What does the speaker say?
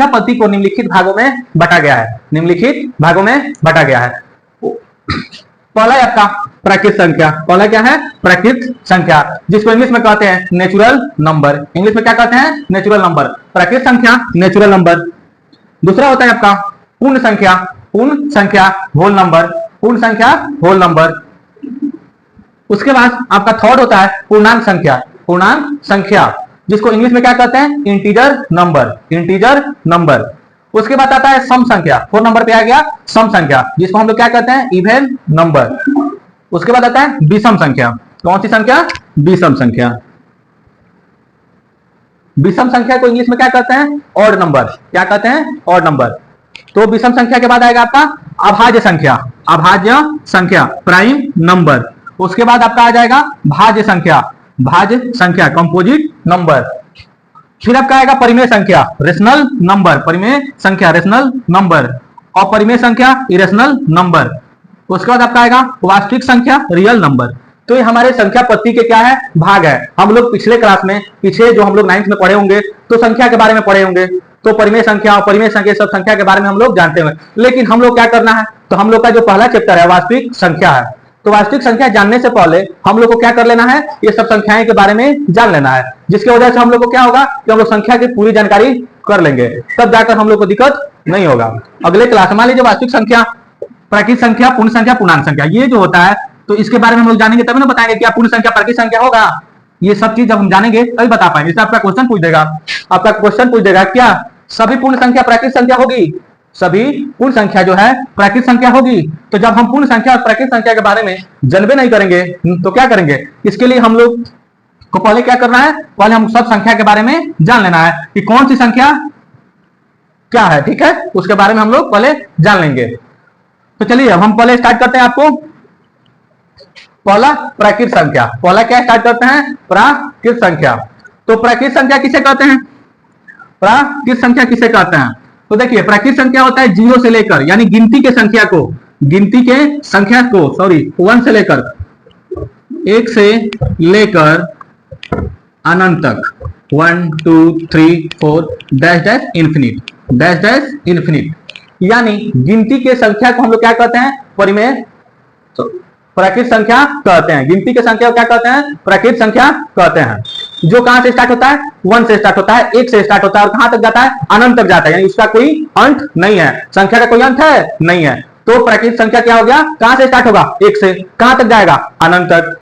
पद्धति को निम्नलिखित भागों में बांटा गया है, निम्नलिखित भागों में बांटा गया है। पहला है आपका प्राकृत संख्या। पहला क्या है? प्राकृत संख्या, जिसको इंग्लिश में कहते हैं नेचुरल नंबर। इंग्लिश में क्या कहते हैं? Natural number. प्राकृत संख्या, नेचुरल नंबर। दूसरा होता है आपका पूर्ण संख्या, पूर्ण संख्या होल नंबर, पूर्ण संख्या होल नंबर। उसके बाद आपका थर्ड होता है पूर्णांक संख्या, पूर्णांक संख्या, जिसको इंग्लिश में क्या कहते हैं? Integer number, integer number. उसके बाद आता है सम संख्या, 4 नंबर पे आ गया सम संख्या, जिसको हम लोग क्या कहते हैं? Even number. उसके बाद आता है विषम संख्या। कौन सी संख्या? विषम संख्या। विषम संख्या को इंग्लिश में क्या कहते हैं? Odd number. क्या कहते हैं? Odd number. तो विषम संख्या के बाद आएगा आपका अभाज्य संख्या, अभाज्य संख्या प्राइम नंबर। उसके बाद आपका आ जाएगा भाज्य संख्या, भाज्य संख्या कंपोजिट नंबर। फिर आपका आएगा परिमेय संख्या, रेशनल नंबर, परिमेय संख्या रेशनल नंबर। और परिमेय संख्या इरेशनल नंबर। उसके बाद आपका आएगा वास्तविक संख्या, रियल नंबर। तो ये हमारे संख्या पद्धति के क्या है? भाग है। हम लोग पिछले क्लास में, पीछे जो हम लोग 9th में पढ़े होंगे, तो संख्या के बारे में पढ़े होंगे, तो परिमेय संख्या और परिमेय संख्या सब संख्या के बारे में हम लोग जानते हैं। लेकिन हम लोग क्या करना है? तो हम लोग का जो पहला चैप्टर है वास्तविक संख्या है। तो वास्तविक संख्या जानने से पहले हम लोग को क्या कर लेना है? ये सब संख्याएं के बारे में जान लेना है, जिसकी वजह से हम लोग को क्या होगा कि हम लोग संख्या की पूरी जानकारी कर लेंगे, तब जाकर हम लोग को दिक्कत नहीं होगा। अगले क्लास मान लीजिए वास्तविक संख्या, प्राकृत संख्या, पूर्ण संख्या, पूर्णांक संख्या, ये जो होता है, तो इसके बारे में हम लोग जानेंगे तभी ना बताएंगे क्या पूर्ण संख्या प्राकृत संख्या होगा। ये सब चीज जब हम जानेंगे तभी बता पाएंगे। इससे आपका क्वेश्चन पूछ देगा, आपका क्वेश्चन पूछ देगा क्या सभी पूर्ण संख्या प्राकृत संख्या होगी? सभी पूर्ण संख्या जो है प्राकृत संख्या होगी। तो जब हम पूर्ण संख्या और प्राकृत संख्या के बारे में जानबे नहीं करेंगे तो क्या करेंगे? इसके लिए हम लोग को पहले क्या करना है? पहले हम सब संख्या के बारे में जान लेना है कि कौन सी संख्या क्या है, ठीक है? उसके बारे में हम लोग पहले जान लेंगे। तो चलिए अब हम पहले स्टार्ट करते हैं। आपको पहला प्राकृत संख्या, पहला क्या स्टार्ट करते हैं? प्राकृत संख्या। तो प्राकृत संख्या किसे कहते हैं? प्राकृत संख्या किसे कहते हैं? तो देखिए प्राकृत संख्या होता है 0 से लेकर, यानी गिनती के संख्या को, गिनती के संख्या को, सॉरी 1 से लेकर, 1 से लेकर अनंत तक, 1 2 3 4 dash dash infinite, dash dash infinite, यानी गिनती के संख्या को हम लोग क्या कहते हैं? परिमेय प्राकृत संख्या कहते हैं। गिनती के संख्या को क्या कहते हैं? प्राकृत संख्या कहते हैं। जो कहां से स्टार्ट होता है? 1 से स्टार्ट होता है, 1 से स्टार्ट होता है और कहां तक जाता है? अनंत तक जाता है, यानी उसका कोई अंत नहीं है। संख्या का कोई अंत है? नहीं है। तो प्राकृत संख्या क्या हो गया? कहां से स्टार्ट होगा? 1 से कहां तक जाएगा? अनंत तक।